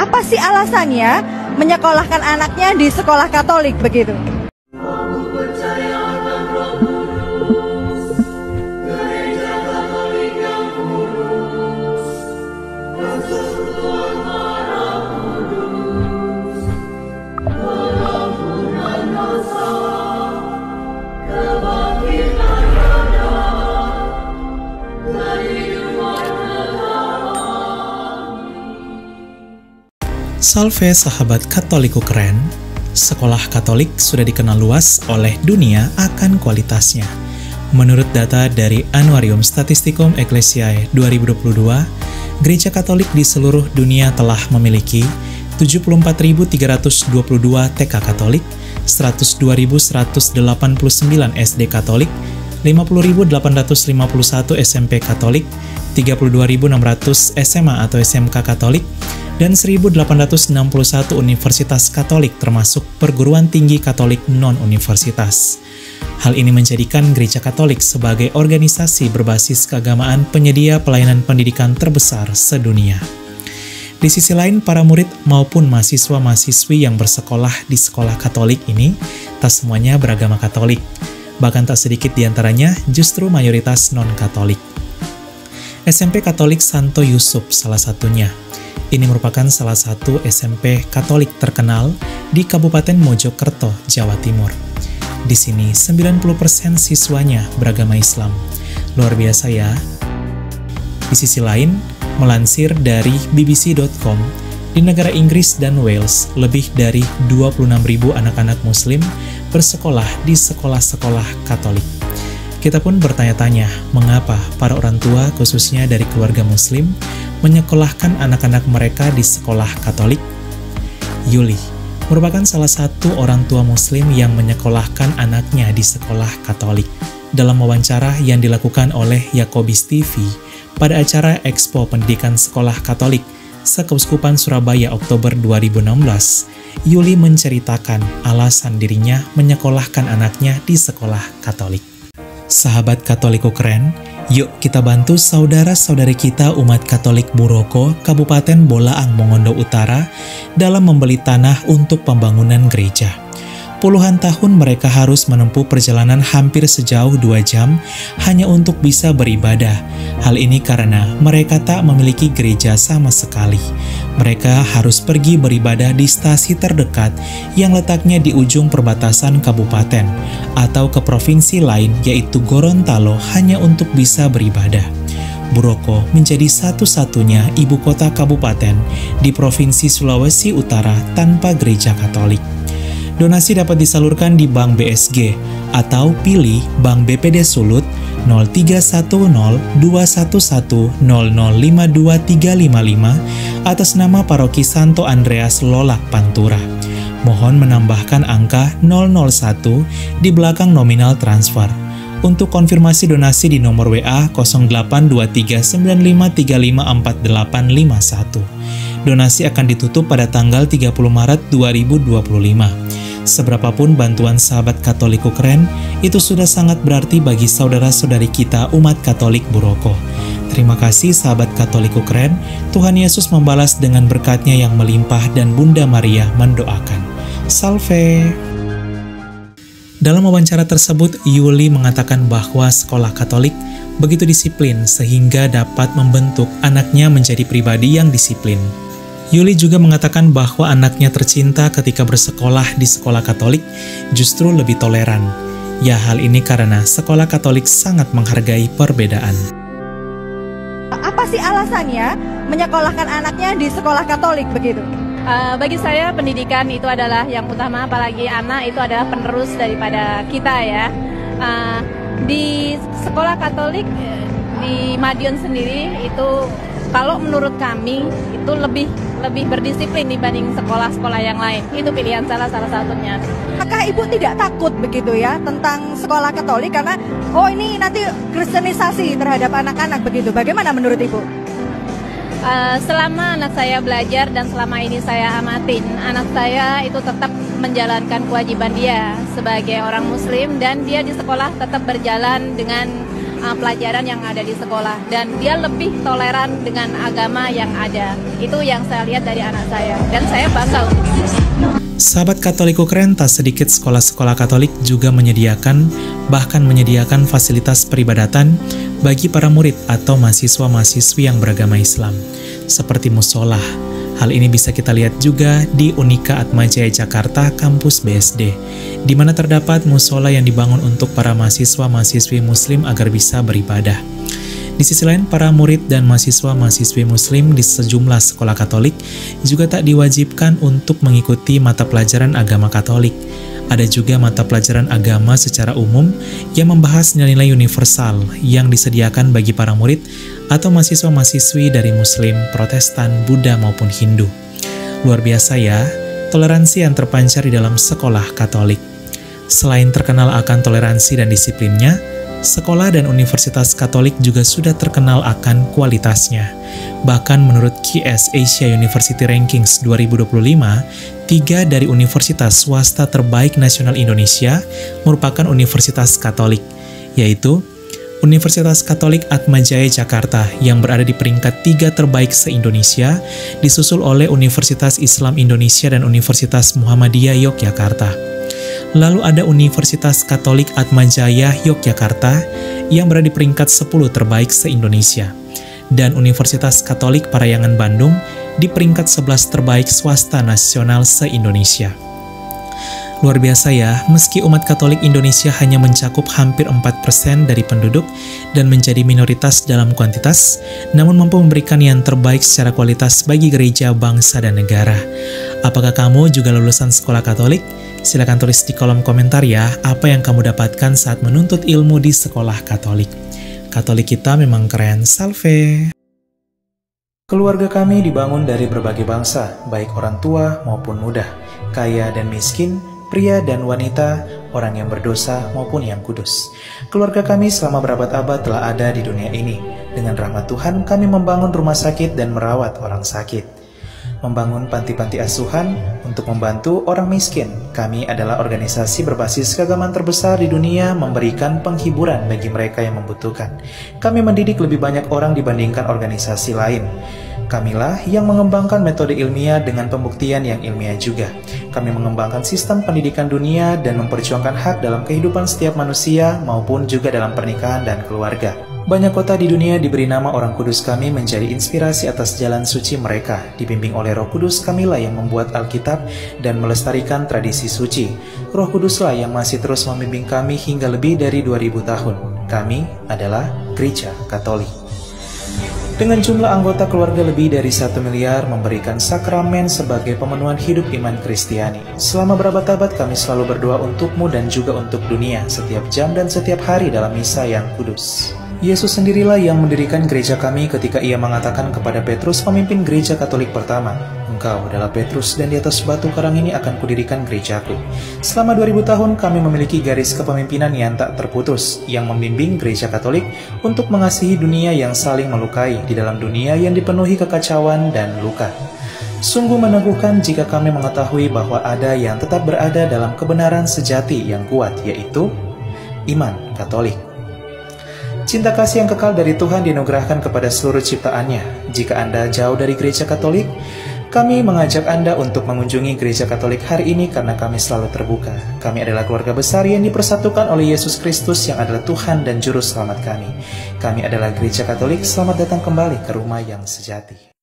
Apa sih alasannya menyekolahkan anaknya di sekolah Katolik begitu? Salve sahabat Katoliku keren, sekolah Katolik sudah dikenal luas oleh dunia akan kualitasnya. Menurut data dari Annuarium Statisticum Ecclesiae 2022, gereja Katolik di seluruh dunia telah memiliki 74.322 TK Katolik, 102.189 SD Katolik, 50.851 SMP Katolik, 32.600 SMA atau SMK Katolik, dan 1.861 universitas Katolik termasuk perguruan tinggi Katolik non-universitas. Hal ini menjadikan Gereja Katolik sebagai organisasi berbasis keagamaan penyedia pelayanan pendidikan terbesar sedunia. Di sisi lain, para murid maupun mahasiswa-mahasiswi yang bersekolah di sekolah Katolik ini tak semuanya beragama Katolik. Bahkan tak sedikit di antaranya justru mayoritas non-Katolik. SMP Katolik Santo Yusuf salah satunya. Ini merupakan salah satu SMP Katolik terkenal di Kabupaten Mojokerto, Jawa Timur. Di sini 90% siswanya beragama Islam. Luar biasa ya. Di sisi lain, melansir dari bbc.com, di negara Inggris dan Wales, lebih dari 26.000 anak-anak Muslim bersekolah di sekolah-sekolah Katolik. Kita pun bertanya-tanya, mengapa para orang tua khususnya dari keluarga Muslim menyekolahkan anak-anak mereka di sekolah Katolik? Yuli merupakan salah satu orang tua Muslim yang menyekolahkan anaknya di sekolah Katolik. Dalam wawancara yang dilakukan oleh Yakobis TV pada acara Expo Pendidikan Sekolah Katolik Sekeuskupan Surabaya Oktober 2016, Yuli menceritakan alasan dirinya menyekolahkan anaknya di sekolah Katolik. Sahabat Katoliku keren, yuk kita bantu saudara-saudari kita umat Katolik Buroko, Kabupaten Bolaang, Mongondo Utara dalam membeli tanah untuk pembangunan gereja. Puluhan tahun mereka harus menempuh perjalanan hampir sejauh 2 jam hanya untuk bisa beribadah. Hal ini karena mereka tak memiliki gereja sama sekali. Mereka harus pergi beribadah di stasi terdekat yang letaknya di ujung perbatasan kabupaten atau ke provinsi lain yaitu Gorontalo hanya untuk bisa beribadah. Buroko menjadi satu-satunya ibu kota kabupaten di Provinsi Sulawesi Utara tanpa gereja Katolik. Donasi dapat disalurkan di Bank BSG atau pilih Bank BPD Sulut 03102110052355 atas nama Paroki Santo Andreas Lolak Pantura. Mohon menambahkan angka 001 di belakang nominal transfer. Untuk konfirmasi donasi di nomor WA 082395354851. Donasi akan ditutup pada tanggal 30 Maret 2025. Seberapapun bantuan sahabat Katoliku keren, itu sudah sangat berarti bagi saudara-saudari kita umat Katolik Buroko. Terima kasih sahabat Katoliku keren, Tuhan Yesus membalas dengan berkatnya yang melimpah dan Bunda Maria mendoakan. Salve! Dalam wawancara tersebut, Yuli mengatakan bahwa sekolah Katolik begitu disiplin sehingga dapat membentuk anaknya menjadi pribadi yang disiplin. Yuli juga mengatakan bahwa anaknya tercinta ketika bersekolah di sekolah Katolik justru lebih toleran. Ya, hal ini karena sekolah Katolik sangat menghargai perbedaan. Apa sih alasannya menyekolahkan anaknya di sekolah Katolik begitu? Bagi saya pendidikan itu adalah yang utama, apalagi anak itu adalah penerus daripada kita ya. Di sekolah Katolik di Madiun sendiri itu kalau menurut kami itu lebih berdisiplin dibanding sekolah-sekolah yang lain. Itu pilihan salah satunya. Apakah Ibu tidak takut begitu ya tentang sekolah Katolik karena ini nanti kristenisasi terhadap anak-anak begitu? Bagaimana menurut Ibu? Selama anak saya belajar dan selama ini saya amatin, anak saya itu tetap menjalankan kewajiban dia sebagai orang Muslim dan dia di sekolah tetap berjalan dengan pelajaran yang ada di sekolah, dan dia lebih toleran dengan agama yang ada. Itu yang saya lihat dari anak saya, dan saya bangga untuk itu. Sahabat Katoliku keren, tak sedikit sekolah-sekolah Katolik juga menyediakan, bahkan menyediakan fasilitas peribadatan bagi para murid atau mahasiswa-mahasiswi yang beragama Islam, seperti musola. Hal ini bisa kita lihat juga di Unika Atmajaya Jakarta, kampus BSD, di mana terdapat musola yang dibangun untuk para mahasiswa-mahasiswi Muslim agar bisa beribadah. Di sisi lain, para murid dan mahasiswa-mahasiswi Muslim di sejumlah sekolah Katolik juga tak diwajibkan untuk mengikuti mata pelajaran agama Katolik. Ada juga mata pelajaran agama secara umum yang membahas nilai-nilai universal yang disediakan bagi para murid atau mahasiswa-mahasiswi dari Muslim, Protestan, Buddha maupun Hindu. Luar biasa ya, toleransi yang terpancar di dalam sekolah Katolik. Selain terkenal akan toleransi dan disiplinnya, sekolah dan universitas Katolik juga sudah terkenal akan kualitasnya. Bahkan menurut QS Asia University Rankings 2025, 3 dari universitas swasta terbaik nasional Indonesia merupakan universitas Katolik, yaitu Universitas Katolik Atmajaya Jakarta yang berada di peringkat 3 terbaik se-Indonesia, disusul oleh Universitas Islam Indonesia dan Universitas Muhammadiyah Yogyakarta. Lalu ada Universitas Katolik Atmajaya Yogyakarta yang berada di peringkat 10 terbaik se-Indonesia, dan Universitas Katolik Parayangan Bandung di peringkat 11 terbaik swasta nasional se-Indonesia. Luar biasa ya, meski umat Katolik Indonesia hanya mencakup hampir 4% dari penduduk dan menjadi minoritas dalam kuantitas, namun mampu memberikan yang terbaik secara kualitas bagi gereja, bangsa, dan negara. Apakah kamu juga lulusan sekolah Katolik? Silakan tulis di kolom komentar ya, apa yang kamu dapatkan saat menuntut ilmu di sekolah Katolik. Katolik kita memang keren, salve! Keluarga kami dibangun dari berbagai bangsa, baik orang tua maupun muda, kaya dan miskin, pria dan wanita, orang yang berdosa maupun yang kudus. Keluarga kami selama berabad-abad telah ada di dunia ini. Dengan rahmat Tuhan, kami membangun rumah sakit dan merawat orang sakit, membangun panti-panti asuhan untuk membantu orang miskin. Kami adalah organisasi berbasis keagamaan terbesar di dunia, memberikan penghiburan bagi mereka yang membutuhkan. Kami mendidik lebih banyak orang dibandingkan organisasi lain. Kamilah yang mengembangkan metode ilmiah dengan pembuktian yang ilmiah juga. Kami mengembangkan sistem pendidikan dunia dan memperjuangkan hak dalam kehidupan setiap manusia maupun juga dalam pernikahan dan keluarga. Banyak kota di dunia diberi nama orang kudus kami menjadi inspirasi atas jalan suci mereka. Dibimbing oleh Roh Kudus, kamilah yang membuat Alkitab dan melestarikan tradisi suci. Roh Kuduslah yang masih terus membimbing kami hingga lebih dari 2000 tahun. Kami adalah Gereja Katolik. Dengan jumlah anggota keluarga lebih dari 1 miliar, memberikan sakramen sebagai pemenuhan hidup iman Kristiani. Selama berabad-abad kami selalu berdoa untukmu dan juga untuk dunia, setiap jam dan setiap hari dalam misa yang kudus. Yesus sendirilah yang mendirikan gereja kami ketika ia mengatakan kepada Petrus, pemimpin gereja Katolik pertama, "Engkau adalah Petrus dan di atas batu karang ini akan kudirikan gerejaku." Selama 2000 tahun kami memiliki garis kepemimpinan yang tak terputus, yang membimbing gereja Katolik untuk mengasihi dunia yang saling melukai di dalam dunia yang dipenuhi kekacauan dan luka. Sungguh meneguhkan jika kami mengetahui bahwa ada yang tetap berada dalam kebenaran sejati yang kuat, yaitu iman Katolik. Cinta kasih yang kekal dari Tuhan dianugerahkan kepada seluruh ciptaannya. Jika Anda jauh dari gereja Katolik, kami mengajak Anda untuk mengunjungi gereja Katolik hari ini karena kami selalu terbuka. Kami adalah keluarga besar yang dipersatukan oleh Yesus Kristus yang adalah Tuhan dan Juru Selamat kami. Kami adalah gereja Katolik, selamat datang kembali ke rumah yang sejati.